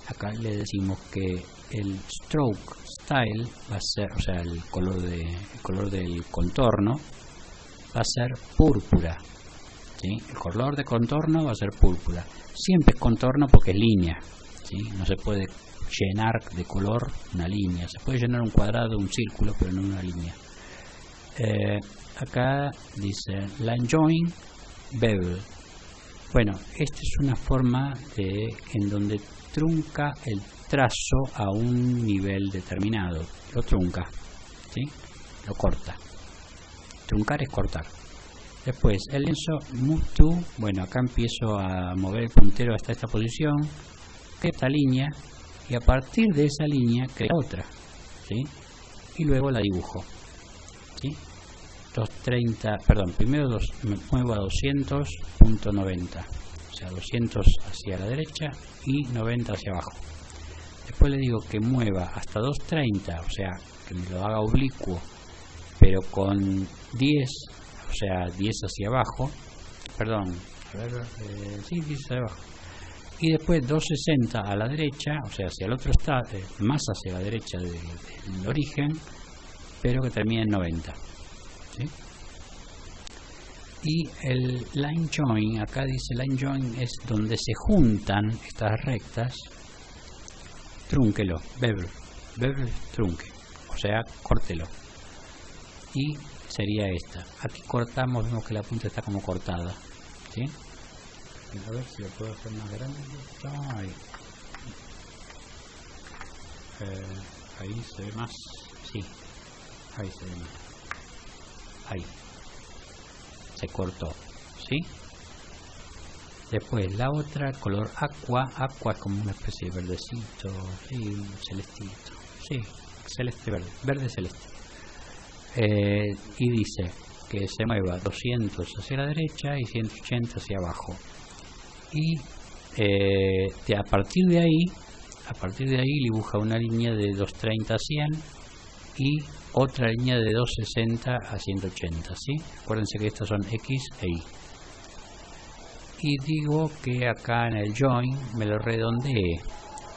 acá le decimos que el stroke style va a ser, o sea, el color del contorno va a ser púrpura, ¿sí? El color de contorno va a ser púrpura. Siempre es contorno porque es línea, ¿sí? No se puede llenar de color una línea. Se puede llenar un cuadrado, un círculo, pero no una línea. Acá dice line join bevel. Bueno, esta es una forma en donde trunca el trazo a un nivel determinado. Lo trunca, ¿sí? Lo corta. Truncar es cortar. Después el lienzo move to. Bueno, acá empiezo a mover el puntero hasta esta posición, crea esta línea y a partir de esa línea crea otra, ¿sí? Y luego la dibujo, ¿sí? 230, perdón, primero me muevo a 200.90, o sea, 200 hacia la derecha y 90 hacia abajo. Después le digo que mueva hasta 230, o sea, que me lo haga oblicuo, pero con 10, o sea, 10 hacia abajo, perdón, a ver, sí, 10 hacia abajo. Y después 260 a la derecha, o sea, hacia el otro estado, más hacia la derecha del origen, pero que termine en 90. ¿Sí? Y el line join, acá dice line join es donde se juntan estas rectas, trúnquelo, bevel trunque, o sea, córtelo. Y sería esta. Aquí cortamos, vemos que la punta está como cortada, ¿sí? A ver si lo puedo hacer más grande. Ahí, ahí se ve más, sí, ahí se ve más. Ahí se cortó, ¿sí? Después la otra, color aqua es como una especie de verdecito, sí, celestito, sí, celeste verde celeste, y dice que se mueva 200 hacia la derecha y 180 hacia abajo, y a partir de ahí A partir de ahí dibuja una línea de 230 a 100 y otra línea de 260 a 180, ¿sí? Acuérdense que estas son X e Y. Y digo que acá en el join me lo redondee,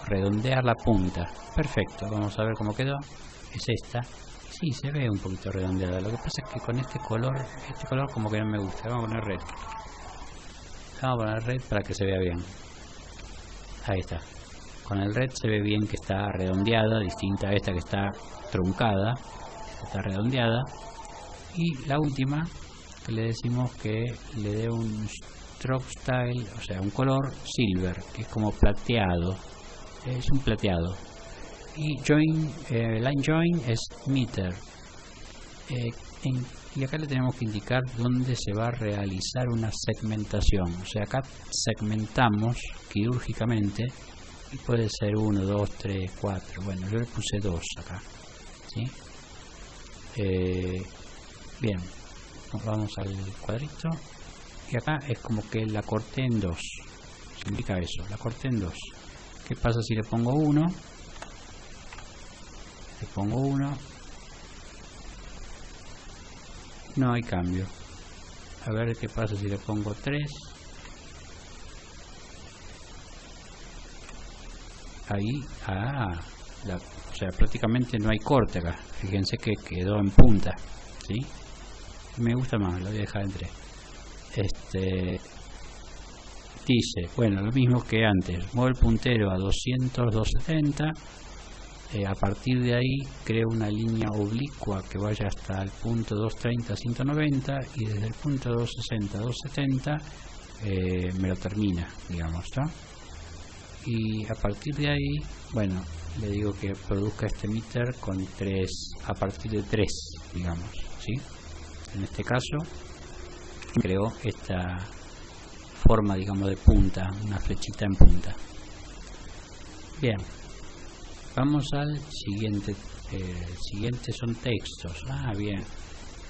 redondear la punta. Perfecto, vamos a ver cómo quedó. Es esta. Sí, se ve un poquito redondeada. Lo que pasa es que con este color como que no me gusta. Vamos a poner red. Vamos a poner red para que se vea bien. Ahí está. Con el red se ve bien que está redondeada, distinta a esta que está truncada. Está redondeada. Y la última, que le decimos que le dé un stroke style, o sea, un color silver, que es como plateado. Es un plateado. Y join, line join es meter. Y acá le tenemos que indicar dónde se va a realizar una segmentación. O sea, acá segmentamos quirúrgicamente y puede ser 1, 2, 3, 4. Bueno, yo le puse 2 acá, ¿sí? Bien, nos vamos al cuadrito y acá es como que la corté en 2. Significa eso, la corté en 2. ¿Qué pasa si le pongo 1? Le pongo 1. No hay cambio. A ver qué pasa si le pongo 3. Ahí, o sea, prácticamente no hay corte acá. Fíjense que quedó en punta, ¿sí? Me gusta más, lo voy a dejar en 3. Dice, bueno, lo mismo que antes. Muevo el puntero a 200, 270. A partir de ahí creo una línea oblicua que vaya hasta el punto 230, 190 y desde el punto 260, 270 me lo termina, digamos, ¿no? Y a partir de ahí, bueno, le digo que produzca este meter con 3, a partir de 3, digamos, ¿sí? En este caso creo esta forma, digamos, de punta, una flechita en punta. Bien. Vamos al siguiente. Siguiente son textos. Bien.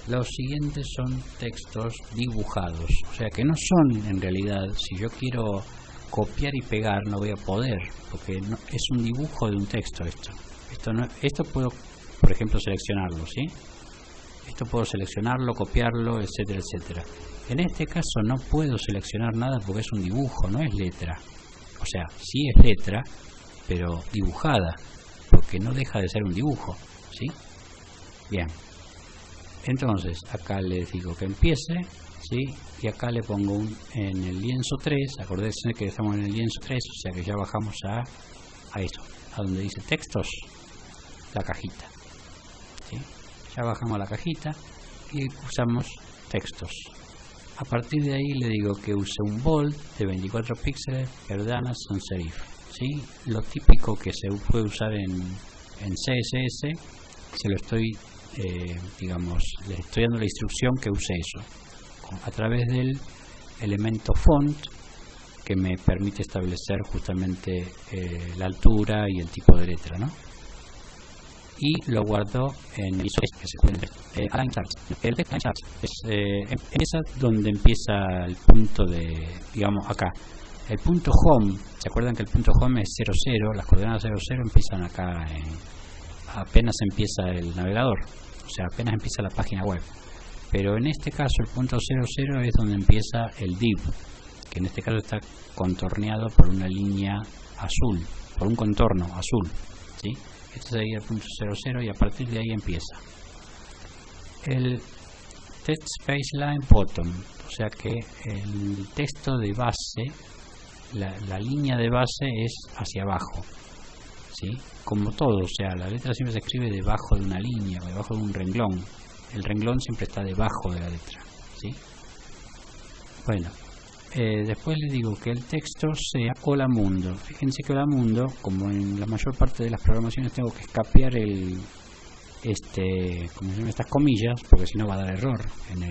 Los siguientes son textos dibujados. O sea que no son en realidad, si yo quiero copiar y pegar no voy a poder, porque no, es un dibujo de un texto esto. Esto puedo, por ejemplo, seleccionarlo, ¿sí? Esto puedo seleccionarlo, copiarlo, etcétera, etcétera. En este caso no puedo seleccionar nada porque es un dibujo, no es letra. O sea, sí es letra, pero dibujada, porque no deja de ser un dibujo, ¿sí? Bien. Entonces, acá les digo que empiece, ¿sí? Y acá le pongo en el lienzo 3, acuérdense que estamos en el lienzo 3, o sea que ya bajamos a esto, a donde dice textos, la cajita, ¿sí? Ya bajamos a la cajita y usamos textos. A partir de ahí le digo que use un bold de 24 píxeles, Verdana sans serif, ¿sí? Lo típico que se puede usar en CSS, se lo estoy, digamos, le estoy dando la instrucción que use eso, a través del elemento font, que me permite establecer justamente la altura y el tipo de letra, ¿no? Y lo guardo en el que se puede align charts. El align charts empieza donde empieza el punto de, digamos, acá. El punto home, ¿se acuerdan que el punto home es 00? Las coordenadas 00 empiezan acá, apenas empieza el navegador, o sea, apenas empieza la página web. Pero en este caso el punto 00 es donde empieza el div, que en este caso está contorneado por una línea azul, por un contorno azul, ¿sí? Este sería el punto 00 y a partir de ahí empieza. El text baseline bottom, o sea que el texto de base, la línea de base es hacia abajo, ¿sí? Como todo, o sea, la letra siempre se escribe debajo de una línea, debajo de un renglón. El renglón siempre está debajo de la letra, ¿sí? Bueno, después le digo que el texto sea hola mundo. Fíjense que hola mundo, como en la mayor parte de las programaciones tengo que escapear como se llama, estas comillas, porque si no va a dar error en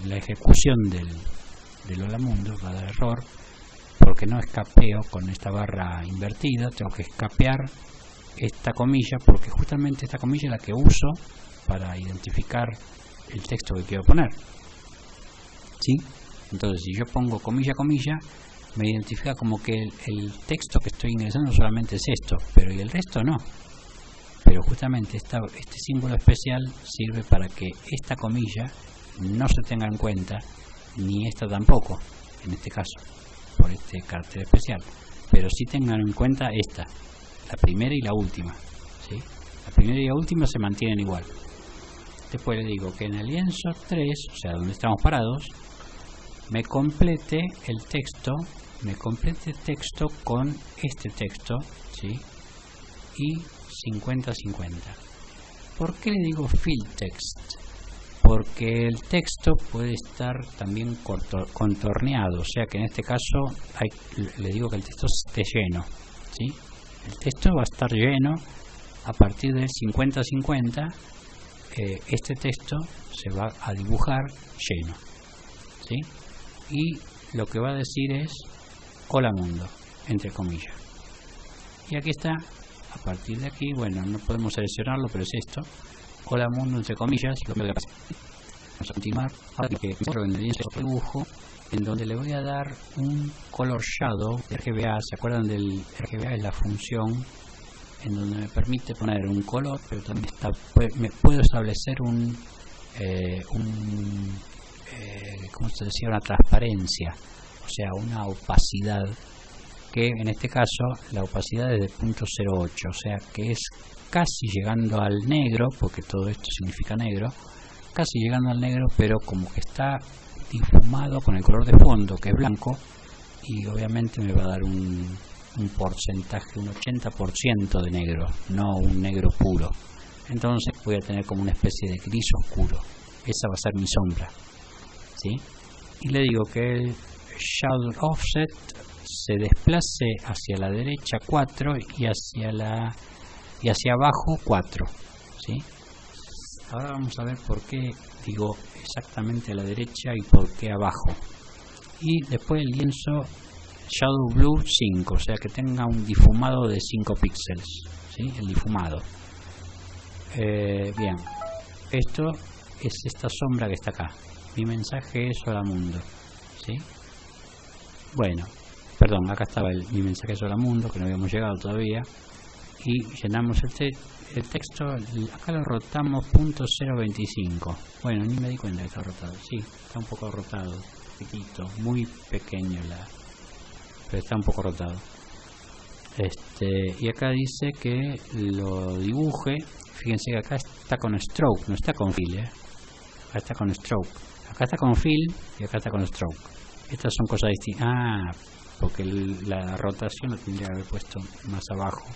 la ejecución del hola mundo, va a dar error porque no escapeo con esta barra invertida. Tengo que escapear esta comilla porque justamente esta comilla es la que uso para identificar el texto que quiero poner, ¿sí? Entonces, si yo pongo comilla, comilla, me identifica como que el texto que estoy ingresando solamente es esto, pero y el resto no. Pero justamente este símbolo especial sirve para que esta comilla no se tenga en cuenta, ni esta tampoco, en este caso, por este carácter especial. Pero sí tengan en cuenta esta, la primera y la última, ¿sí? La primera y la última se mantienen igual. Después le digo que en el lienzo 3, o sea, donde estamos parados, me complete el texto, con este texto, ¿sí? Y 50-50. ¿Por qué le digo fill text? Porque el texto puede estar también contorneado, o sea que en este caso le digo que el texto esté lleno, ¿sí? El texto va a estar lleno a partir del 50-50. Este texto se va a dibujar lleno, ¿sí? Y lo que va a decir es hola mundo, entre comillas. Y aquí está, a partir de aquí, bueno, no podemos seleccionarlo, pero es esto, hola mundo, entre comillas. Lo que pasa. Vamos a continuar, ahora que en el dibujo, en donde le voy a dar un color shadow de RGBA. ¿Se acuerdan del RGBA? Es la función en donde me permite poner un color, pero también me puedo establecer ¿cómo se decía? Una transparencia, o sea, una opacidad, que en este caso la opacidad es de 0.08, o sea que es casi llegando al negro, porque todo esto significa negro, casi llegando al negro, pero como que está difumado con el color de fondo, que es blanco, y obviamente me va a dar un porcentaje, un 80% de negro, no un negro puro. Entonces voy a tener como una especie de gris oscuro. Esa va a ser mi sombra, ¿sí? Y le digo que el shadow offset se desplace hacia la derecha 4 y hacia abajo 4, ¿sí? Ahora vamos a ver por qué digo exactamente a la derecha y por qué abajo. Y después el lienzo Shadow Blue 5, o sea que tenga un difumado de 5 píxeles, ¿sí? El difumado. Bien, esto es esta sombra que está acá. Mi mensaje es hola mundo, ¿sí? Bueno, perdón, acá estaba mi mensaje es hola mundo, que no habíamos llegado todavía. Y llenamos el texto, acá lo rotamos .025. Bueno, ni me di cuenta que está rotado. Sí, está un poco rotado, pequeñito, muy pequeño pero está un poco rotado. Y acá dice que lo dibuje. Fíjense que acá está con stroke, no está con fill, acá está con stroke. Acá está con fill y acá está con stroke. Estas son cosas distintas. Porque la rotación lo tendría que haber puesto más abajo.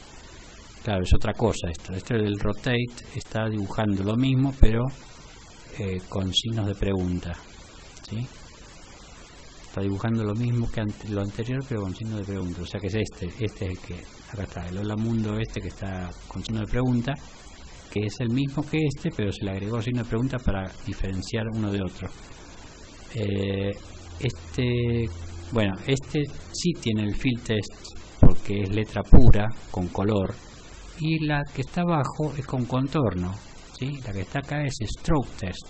Claro, es otra cosa esto. Este del rotate está dibujando lo mismo, pero con signos de pregunta, ¿sí? Está dibujando lo mismo que lo anterior, pero con signos de pregunta. O sea que es este es el que, acá está, el hola mundo que está con signo de pregunta, que es el mismo que pero se le agregó signo de pregunta para diferenciar uno de otro. Bueno, sí tiene el fill text porque es letra pura con color, y la que está abajo es con contorno, ¿sí? La que está acá es stroke test.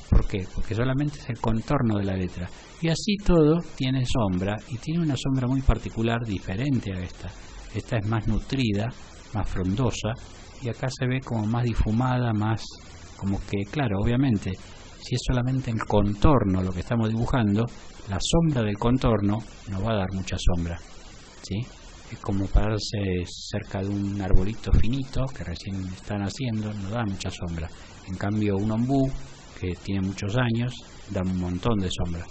¿Por qué? Porque solamente es el contorno de la letra. Y así todo tiene sombra, y tiene una sombra muy particular, diferente a esta. Esta es más nutrida, más frondosa, y acá se ve como más difumada, más como que, claro, obviamente, si es solamente el contorno lo que estamos dibujando, la sombra del contorno no va a dar mucha sombra, ¿sí? Es como pararse cerca de un arbolito finito que recién están haciendo, no da mucha sombra. En cambio un ombú que tiene muchos años da un montón de sombra.